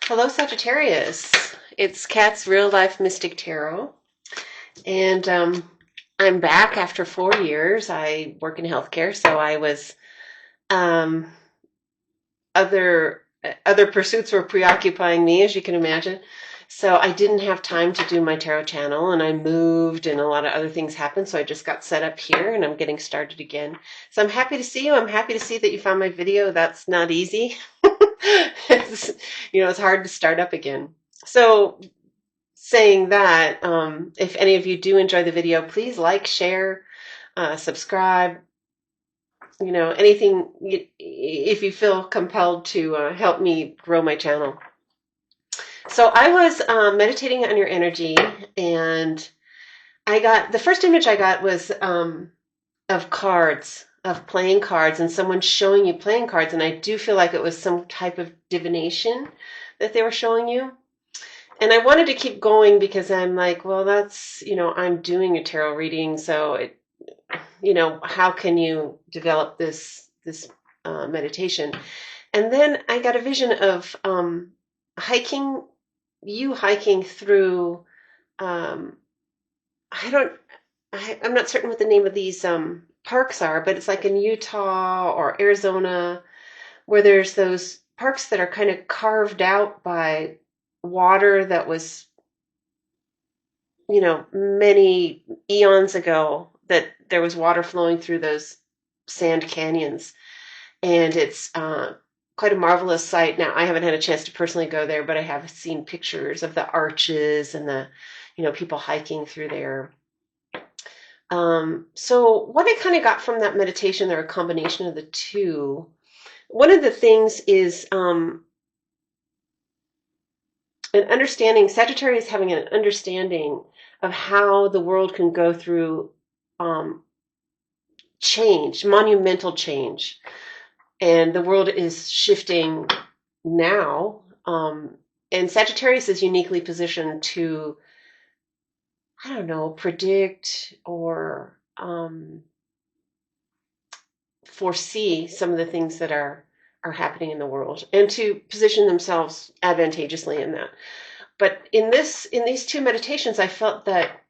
Hello, Sagittarius. It's Kat's Real Life Mystic Tarot, and I'm back after 4 years. I work in healthcare, so I was um, other other pursuits were preoccupying me, as you can imagine. So I didn't have time to do my tarot channel, and I moved, and a lot of other things happened. So I just got set up here, and I'm getting started again. So I'm happy to see you. I'm happy to see that you found my video. That's not easy. it's, it's hard to start up again. So saying that, if any of you do enjoy the video, please like, share, subscribe, anything, if you feel compelled to help me grow my channel. So I was meditating on your energy, and the first image I got was of cards, of playing cards, and someone showing you playing cards, and I do feel like it was some type of divination that they were showing you. And I wanted to keep going because I'm like, well, that's, I'm doing a tarot reading, so how can you develop this meditation? And then I got a vision of hiking through. I don't. I'm not certain what the name of these parks are, but it's like in Utah or Arizona, where there's those parks that are kind of carved out by water that was, many eons ago, that there was water flowing through those sand canyons. And it's quite a marvelous sight. Now, I haven't had a chance to personally go there, but I have seen pictures of the arches and the, people hiking through there. So what I kind of got from that meditation, they're a combination of the two. One of the things is an understanding, Sagittarius having an understanding of how the world can go through change, monumental change. And the world is shifting now. And Sagittarius is uniquely positioned to, I don't know, predict or foresee some of the things that are happening in the world, and to position themselves advantageously in that. But in these two meditations, I felt that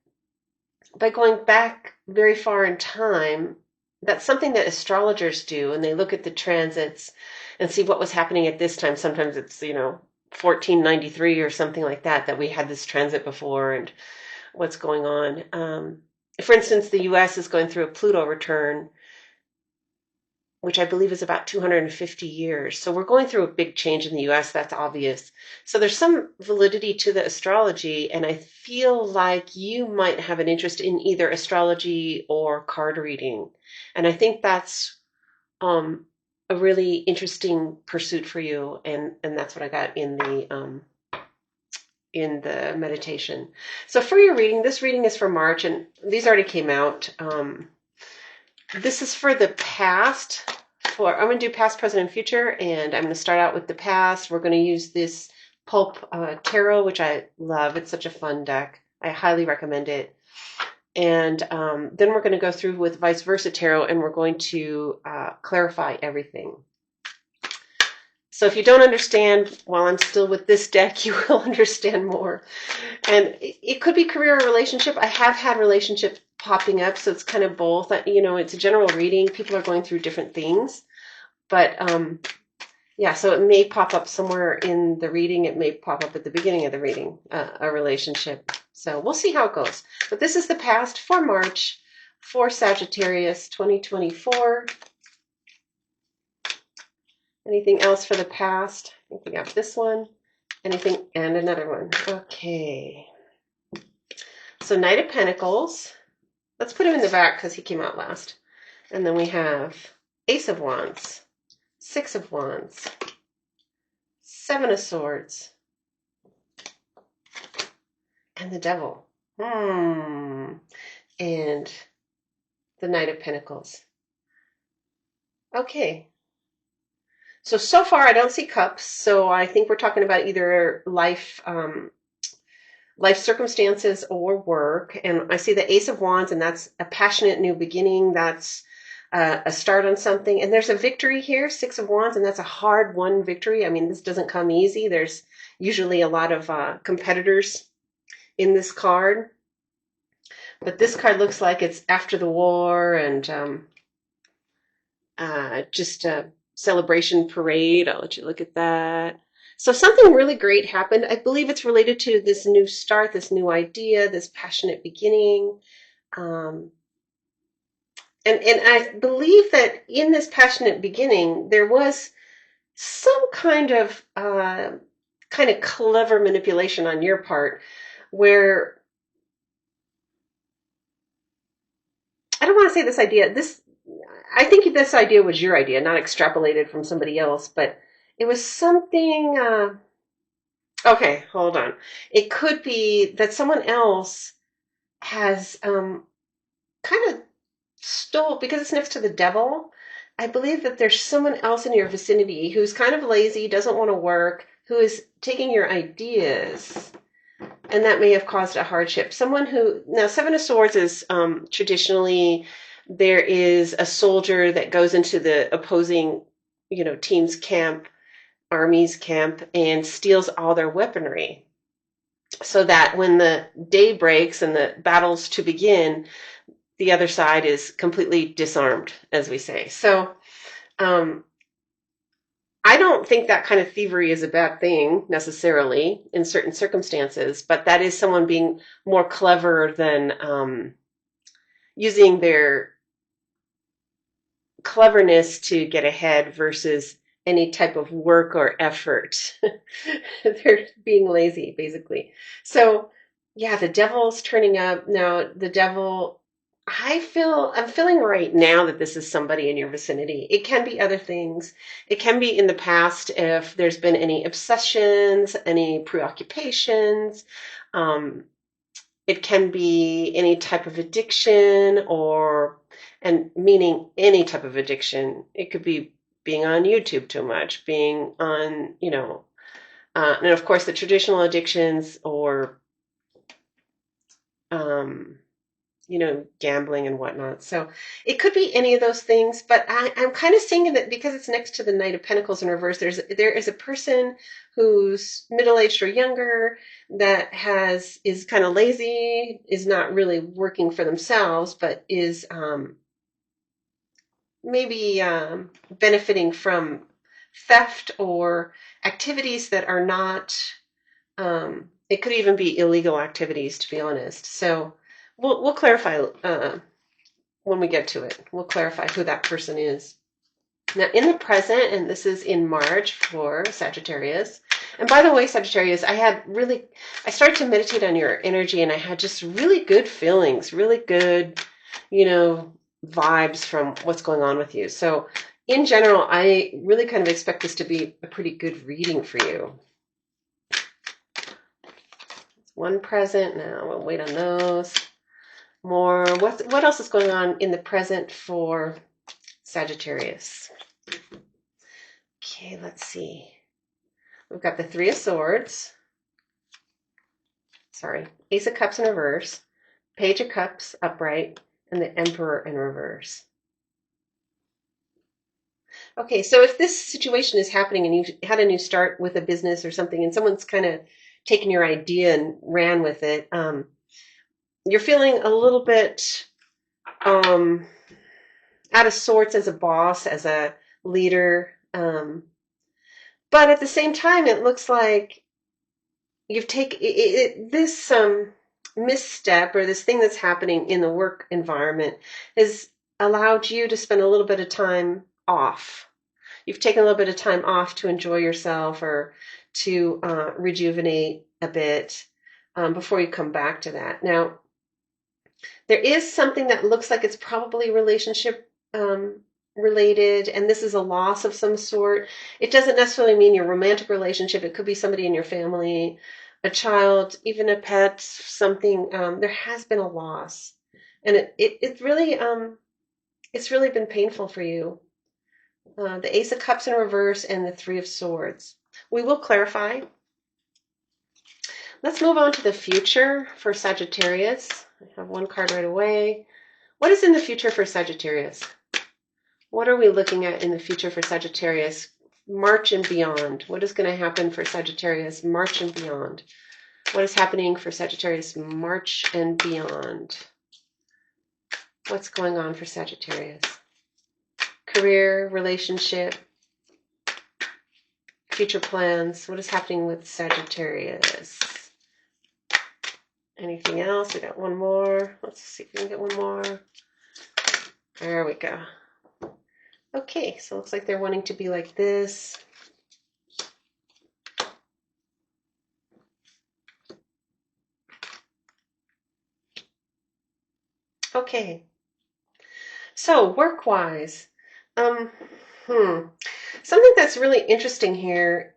by going back very far in time, that's something that astrologers do, and they look at the transits and see what was happening at this time. Sometimes it's, 1493 or something like that we had this transit before, and what's going on. For instance, the U.S. is going through a Pluto return, which I believe is about 250 years. So we're going through a big change in the U.S., that's obvious. So there's some validity to the astrology, and I feel like you might have an interest in either astrology or card reading. And I think that's a really interesting pursuit for you, and that's what I got in the meditation. So for your reading, this reading is for March, and these already came out. This is for the past. I'm going to do past, present, and future, and I'm going to start out with the past. We're going to use this PULP tarot, which I love. It's such a fun deck. I highly recommend it. And then we're going to go through with vice versa tarot, and we're going to clarify everything. So if you don't understand while I'm still with this deck, you will understand more. And it could be career or relationship. I have had relationships popping up, so it's kind of both. It's a general reading. People are going through different things. But yeah, so it may pop up somewhere in the reading. It may pop up at the beginning of the reading, a relationship. So we'll see how it goes. But this is the past for March for Sagittarius 2024. Anything else for the past? I think we got this one. Anything, and another one. Okay. So Knight of Pentacles. Let's put him in the back because he came out last. And then we have Ace of Wands, Six of Wands, Seven of Swords, and the Devil. And the Knight of Pentacles. Okay. So far I don't see cups, so I think we're talking about either life circumstances or work. And I see the Ace of Wands, and that's a passionate new beginning. That's a start on something. And there's a victory here, Six of Wands, and that's a hard-won victory. I mean, this doesn't come easy. There's usually a lot of competitors in this card. But this card looks like it's after the war and just a celebration parade. I'll let you look at that. So something really great happened. I believe it's related to this new start, this new idea, this passionate beginning. And I believe that in this passionate beginning, there was some kind of clever manipulation on your part, where I don't want to say this idea. I think this idea was your idea, not extrapolated from somebody else, but it was something. Okay, hold on. It could be that someone else has kind of stole, because it's next to the devil. I believe that there's someone else in your vicinity who's kind of lazy, doesn't want to work, who is taking your ideas, and that may have caused a hardship. Someone who, now Seven of Swords is traditionally, there is a soldier that goes into the opposing, team's camp, army's camp, and steals all their weaponry, so that when the day breaks and the battle's to begin, the other side is completely disarmed, as we say. So I don't think that kind of thievery is a bad thing necessarily in certain circumstances, but that is someone being more clever than using their cleverness to get ahead versus any type of work or effort. They're being lazy, basically. So, yeah, the devil's turning up. Now, the devil, I'm feeling right now that this is somebody in your vicinity. It can be other things. It can be in the past if there's been any obsessions, any preoccupations. It can be any type of addiction, and meaning any type of addiction. It could be being on YouTube too much, being on, and of course the traditional addictions, or, gambling and whatnot. So it could be any of those things, but I'm kind of seeing that because it's next to the Knight of Pentacles in reverse, there is a person who's middle-aged or younger that is kind of lazy, is not really working for themselves, but is maybe benefiting from theft or activities that are not, it could even be illegal activities, to be honest. So we'll clarify when we get to it. We'll clarify who that person is. Now, in the present, and this is in March for Sagittarius. And by the way, Sagittarius, I started to meditate on your energy, and I had just really good feelings, really good, vibes from what's going on with you. So in general, I really kind of expect this to be a pretty good reading for you. One present. Now we'll wait on those. More. What else is going on in the present for Sagittarius? Okay, let's see. We've got the Three of Swords. Sorry, Ace of Cups in reverse, Page of Cups upright, and the Emperor in reverse. Okay, so if this situation is happening and you've had a new start with a business or something, and someone's kind of taken your idea and ran with it, you're feeling a little bit out of sorts as a boss, as a leader. But at the same time, it looks like you've taken this misstep, or this thing that's happening in the work environment, has allowed you to spend a little bit of time off. You've taken a little bit of time off to enjoy yourself, or to rejuvenate a bit before you come back to that. Now, there is something that looks like it's probably relationship related, and this is a loss of some sort. It doesn't necessarily mean your romantic relationship. It could be somebody in your family, a child, even a pet, something. There has been a loss, and it's really been painful for you. The Ace of Cups in reverse and the Three of Swords. We will clarify. Let's move on to the future for Sagittarius. I have one card right away. What is in the future for Sagittarius? What are we looking at in the future for Sagittarius? March and beyond. What is going to happen for Sagittarius? March and beyond. What is happening for Sagittarius? March and beyond. What's going on for Sagittarius? Career, relationship, future plans. What is happening with Sagittarius? Anything else? We got one more. Let's see if we can get one more. There we go. Okay, so it looks like they're wanting to be like this. Okay. So work-wise, something that's really interesting here.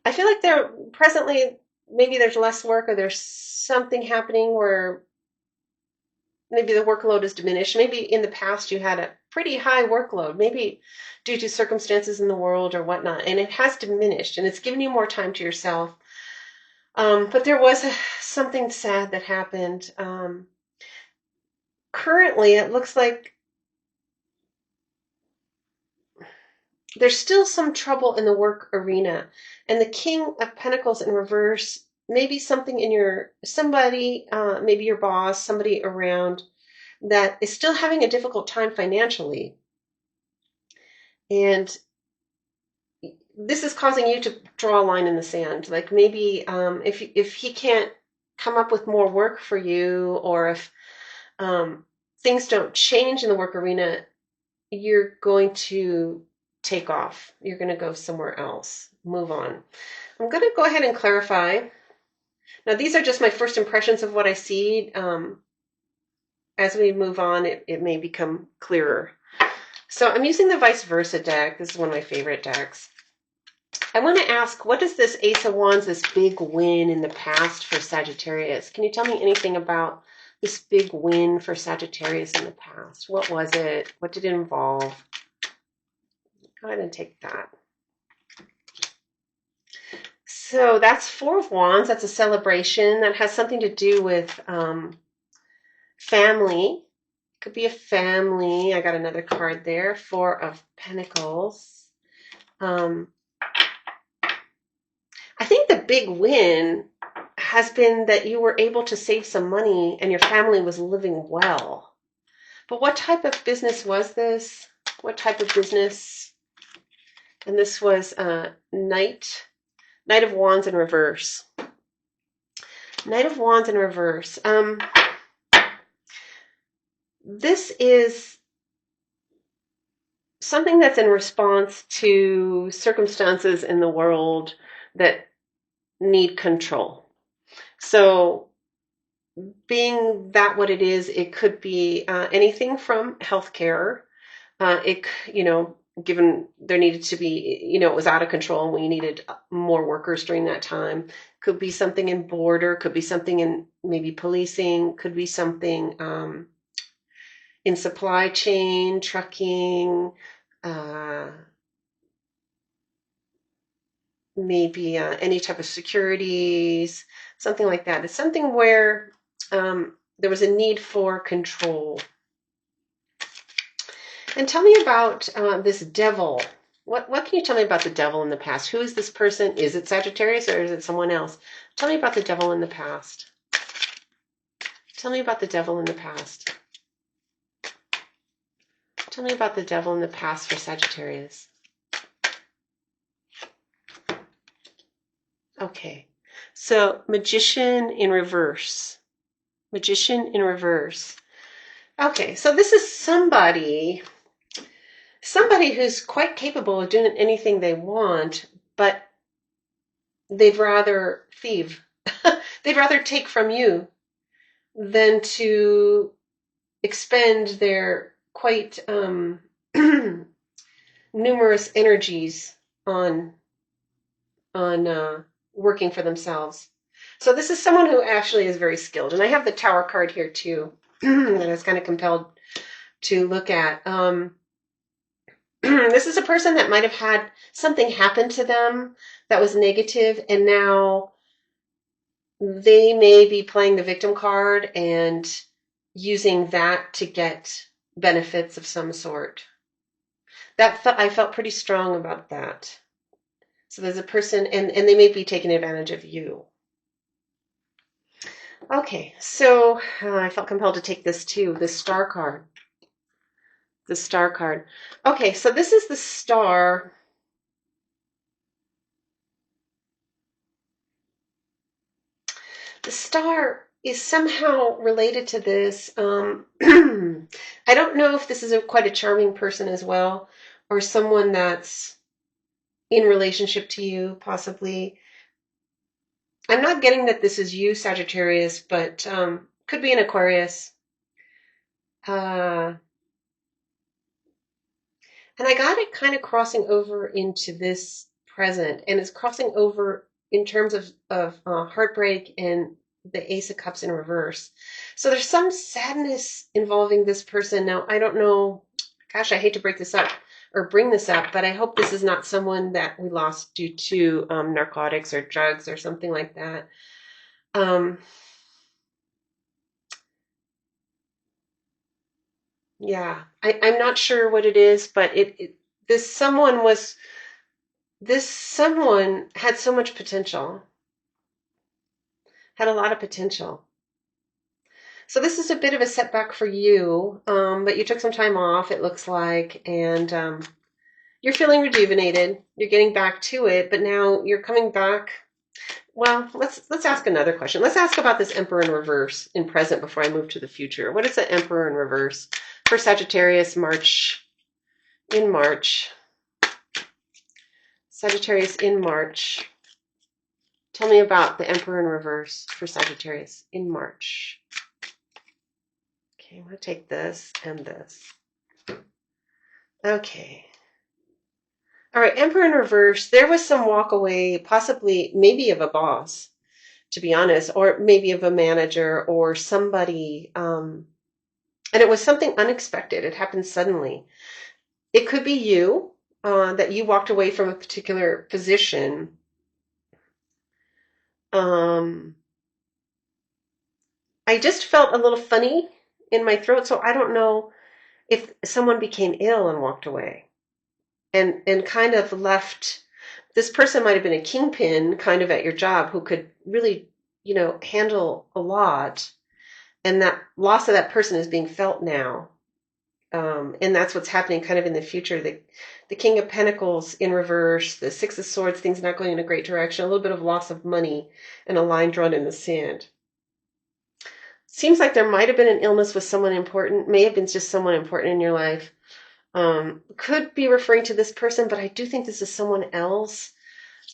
I feel like there presently, maybe there's less work, or there's something happening where maybe the workload is diminished. Maybe in the past you had a pretty high workload, maybe due to circumstances in the world or whatnot, and it has diminished, and it's given you more time to yourself. But there was something sad that happened. Currently, it looks like there's still some trouble in the work arena, and the King of Pentacles in reverse, maybe something in somebody, maybe your boss, somebody around that is still having a difficult time financially. And this is causing you to draw a line in the sand. Like maybe if he can't come up with more work for you, or if things don't change in the work arena, you're going to take off. You're going to go somewhere else. Move on. I'm going to go ahead and clarify. Now, these are just my first impressions of what I see. As we move on, it may become clearer. So I'm using the Vice Versa deck. This is one of my favorite decks. I want to ask, what is this Ace of Wands, this big win in the past for Sagittarius? Can you tell me anything about this big win for Sagittarius in the past? What was it? What did it involve? Go ahead and take that. So that's Four of Wands. That's a celebration. That has something to do with family. Could be a family. I got another card there. Four of Pentacles. I think the big win has been that you were able to save some money and your family was living well. But what type of business was this? What type of business? And this was Knight of Wands in reverse. Knight of Wands in reverse. This is something that's in response to circumstances in the world that need control. So being that what it is, it could be anything from healthcare. Given there needed to be, it was out of control and we needed more workers during that time. Could be something in border, could be something in maybe policing, could be something in supply chain, trucking, maybe any type of securities, something like that. It's something where there was a need for control. And tell me about this devil. What can you tell me about the devil in the past? Who is this person? Is it Sagittarius or is it someone else? Tell me about the devil in the past. Tell me about the devil in the past. Tell me about the devil in the past for Sagittarius. Okay, so Magician in reverse. Magician in reverse. Okay, so this is somebody who's quite capable of doing anything they want, but they'd rather thieve. They'd rather take from you than to expend their quite numerous energies on working for themselves. So this is someone who actually is very skilled. And I have the Tower card here too that I was kind of compelled to look at. This is a person that might have had something happen to them that was negative, and now they may be playing the victim card and using that to get benefits of some sort. I felt pretty strong about that. So there's a person, and they may be taking advantage of you. Okay, so I felt compelled to take this too, the star card. The star card. Okay, so this is the star. The star is somehow related to this. I don't know if this is quite a charming person as well, or someone that's in relationship to you, possibly. I'm not getting that this is you, Sagittarius, but could be an Aquarius. And I got it kind of crossing over into this present, and it's crossing over in terms of heartbreak and the Ace of Cups in reverse. So there's some sadness involving this person. Now, I don't know, gosh, I hate to break this up or bring this up, but I hope this is not someone that we lost due to narcotics or drugs or something like that. Yeah, I'm not sure what it is, but this someone had so much potential, had a lot of potential. So this is a bit of a setback for you, but you took some time off, it looks like, and you're feeling rejuvenated. You're getting back to it, but now you're coming back. Well, let's ask another question. Let's ask about this Emperor in reverse in present before I move to the future. What is the Emperor in reverse for Sagittarius in March? Sagittarius in March. Tell me about the Emperor in reverse for Sagittarius in March. Okay, I'm going to take this and this. Okay. All right, Emperor in reverse. There was some walk away, possibly maybe of a boss, to be honest, or maybe of a manager or somebody. And it was something unexpected. It happened suddenly. It could be you, that you walked away from a particular position. I just felt a little funny in my throat, so I don't know if someone became ill and walked away and kind of left. This person might have been a kingpin kind of at your job who could really, handle a lot. And that loss of that person is being felt now. And that's what's happening kind of in the future. The King of Pentacles in reverse, the Six of Swords, things not going in a great direction, a little bit of loss of money, and a line drawn in the sand. Seems like there might have been an illness with someone important, may have been just someone important in your life. Could be referring to this person, but I do think this is someone else.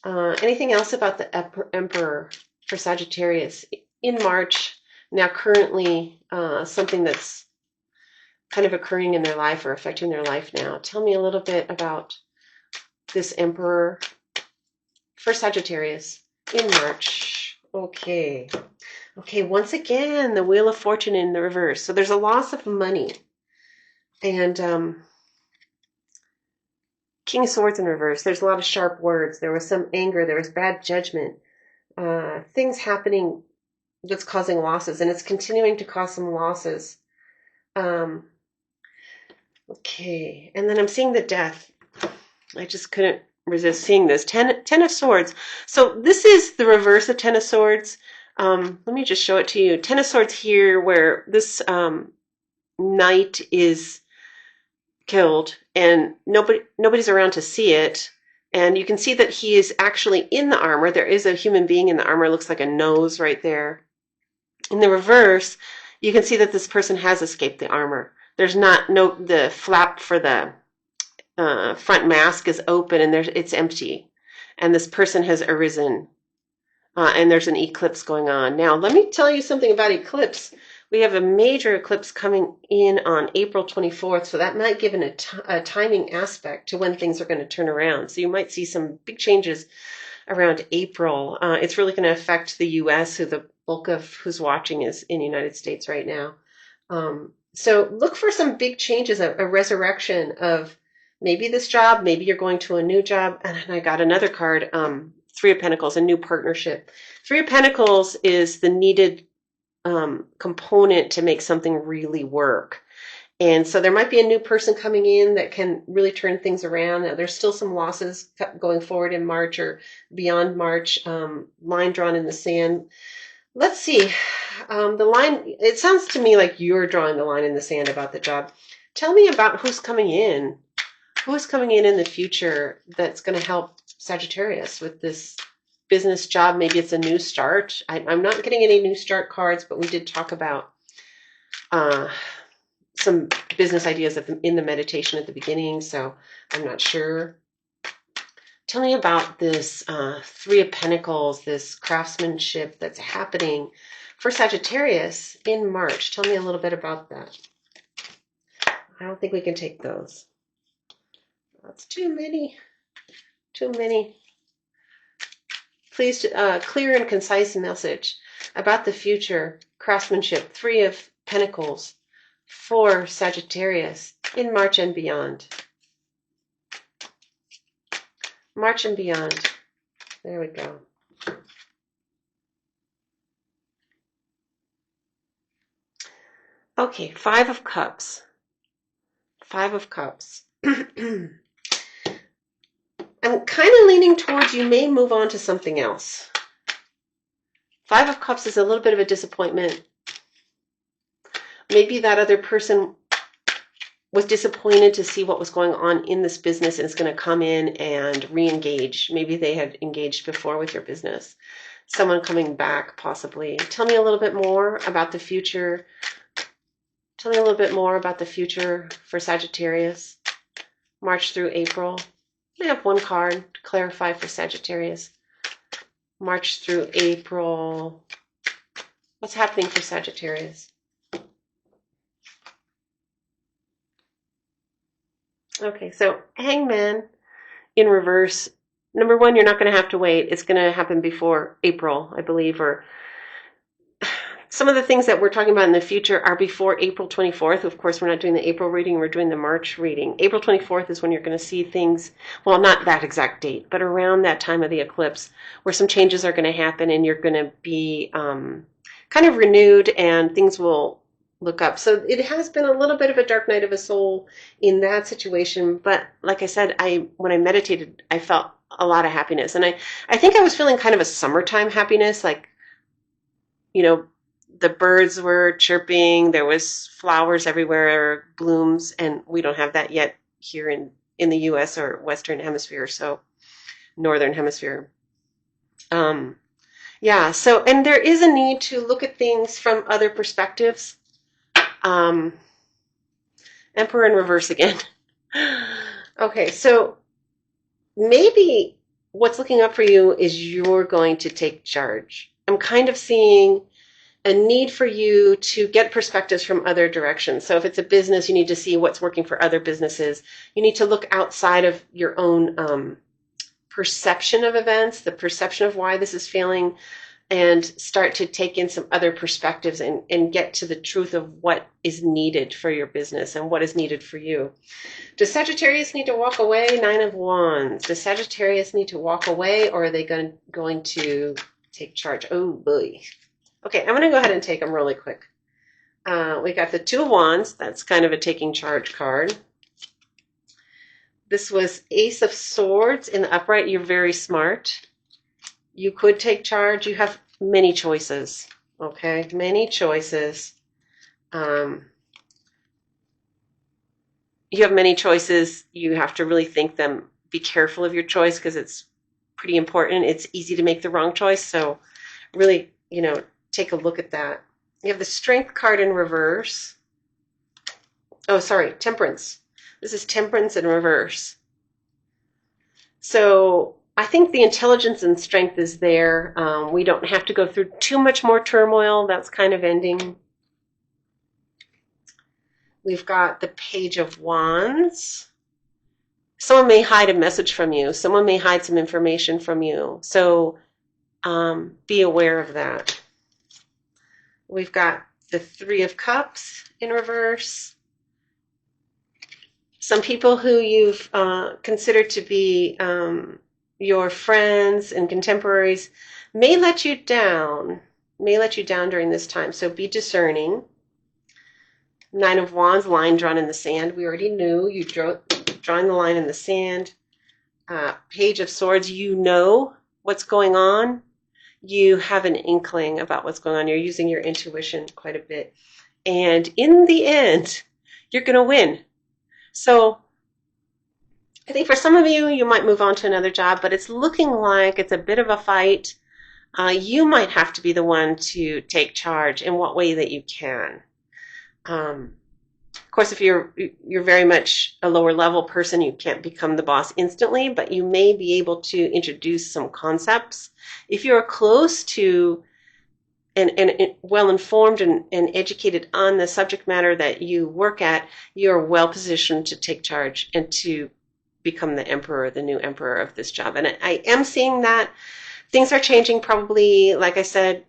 Anything else about the Emperor for Sagittarius in March? Now, currently, something that's kind of occurring in their life or affecting their life now. Tell me a little bit about this Emperor for Sagittarius in March. Okay. Okay, once again, the Wheel of Fortune in the reverse. So there's a loss of money. And King of Swords in reverse. There's a lot of sharp words. There was some anger. There was bad judgment. Things happening that's causing losses. And it's continuing to cause some losses. Okay, and then I'm seeing the Death. I just couldn't resist seeing this. Ten of Swords. So this is the reverse of Ten of Swords. Let me just show it to you. Ten of Swords here, where this knight is killed, and nobody's around to see it. And you can see that he is actually in the armor. There is a human being in the armor. It looks like a nose right there. In the reverse, you can see that this person has escaped the armor. There's the flap for the front mask is open, and it's empty. And this person has arisen. And there's an eclipse going on. Now, let me tell you something about eclipse. We have a major eclipse coming in on April 24th, so that might give a timing aspect to when things are going to turn around. So you might see some big changes around April. It's really going to affect the U.S., who the bulk of who's watching is in the United States right now. So look for some big changes, a resurrection of maybe this job, maybe you're going to a new job. And I got another card, Three of Pentacles, a new partnership. Three of Pentacles is the needed component to make something really work. And so there might be a new person coming in that can really turn things around. Now, there's still some losses going forward in March or beyond March, line drawn in the sand. Let's see. The line, it sounds to me like you're drawing the line in the sand about the job. Tell me about who's coming in. Who's coming in the future that's going to help Sagittarius with this business job? Maybe it's a new start. I'm not getting any new start cards, but we did talk about some business ideas in the meditation at the beginning, so I'm not sure. Tell me about this Three of Pentacles, this craftsmanship that's happening for Sagittarius in March. Tell me a little bit about that. I don't think we can take those. That's too many. Too many. Please, clear and concise message about the future craftsmanship. Three of Pentacles for Sagittarius in March and beyond. March and beyond. There we go. Okay, Five of Cups. Five of Cups. I'm kind of leaning towards you may move on to something else. Five of Cups is a little bit of a disappointment. Maybe that other person was disappointed to see what was going on in this business and is going to come in and re-engage. Maybe they had engaged before with your business. Someone coming back, possibly. Tell me a little bit more about the future. Tell me a little bit more about the future for Sagittarius, March through April. I have one card to clarify for Sagittarius. March through April. What's happening for Sagittarius? Okay, so Hangman in reverse. Number one, you're not going to have to wait. It's going to happen before April, I believe, or some of the things that we're talking about in the future are before April 24th. Of course, we're not doing the April reading, we're doing the March reading. April 24th is when you're going to see things, well, not that exact date, but around that time of the eclipse where some changes are going to happen and you're going to be kind of renewed and things will look up. So it has been a little bit of a dark night of a soul in that situation. But like I said, when I meditated, I felt a lot of happiness. And I think I was feeling kind of a summertime happiness, like, you know, the birds were chirping, there was flowers everywhere, blooms, and we don't have that yet here in the US or Western Hemisphere, so Northern Hemisphere. Yeah, so, and there is a need to look at things from other perspectives. Emperor in reverse again. Okay, so maybe what's looking up for you is you're going to take charge. I'm kind of seeing a need for you to get perspectives from other directions. So if it's a business, you need to see what's working for other businesses. You need to look outside of your own perception of events, the perception of why this is failing, and start to take in some other perspectives and get to the truth of what is needed for your business and what is needed for you. Does Sagittarius need to walk away? Nine of Wands. Does Sagittarius need to walk away, or are they going to take charge? Oh, boy. Okay, I'm going to go ahead and take them really quick. We got the Two of Wands. That's kind of a taking charge card. This was Ace of Swords in the upright. You're very smart. You could take charge. You have many choices. Okay, many choices. You have many choices. You have to really think them. Be careful of your choice because it's pretty important. It's easy to make the wrong choice. So really, take a look at that. You have the Strength card in reverse. Oh, sorry, Temperance. This is Temperance in reverse. So I think the intelligence and strength is there. We don't have to go through too much more turmoil. That's kind of ending. We've got the Page of Wands. Someone may hide a message from you. Someone may hide some information from you. So be aware of that. We've got the Three of Cups in reverse. Some people who you've considered to be your friends and contemporaries may let you down during this time. So be discerning. Nine of Wands, line drawn in the sand. We already knew you drawing the line in the sand. Page of Swords, you know what's going on. You have an inkling about what's going on. You're using your intuition quite a bit. And in the end, you're going to win. So I think for some of you, you might move on to another job, but it's looking like it's a bit of a fight. You might have to be the one to take charge in what way that you can. Of course, if you're very much a lower level person, you can't become the boss instantly, but you may be able to introduce some concepts. If you're close to and well informed and educated on the subject matter that you work at, you're well positioned to take charge and to become the emperor, the new emperor of this job. And I am seeing that things are changing probably, like I said,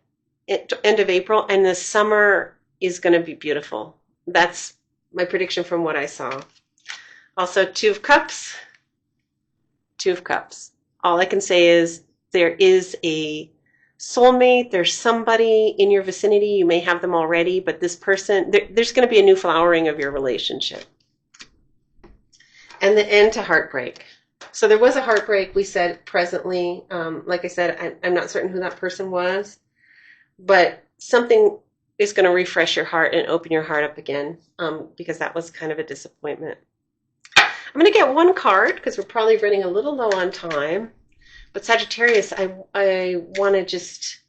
end of April, and the summer is going to be beautiful. That's my prediction from what I saw. Also, Two of Cups. Two of Cups. All I can say is there is a soulmate. There's somebody in your vicinity. You may have them already, but this person, there's going to be a new flowering of your relationship. And the end to heartbreak. So there was a heartbreak, we said, presently. Like I said, I'm not certain who that person was, but something is going to refresh your heart and open your heart up again, because that was kind of a disappointment. I'm going to get one card because we're probably running a little low on time. But Sagittarius, I want to just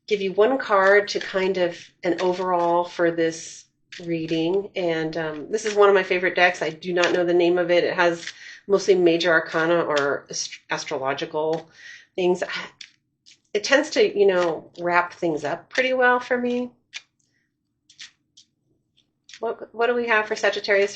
give you one card to kind of an overall for this reading. And this is one of my favorite decks. I do not know the name of it. It has mostly major arcana or astrological things. It tends to, wrap things up pretty well for me. What do we have for Sagittarius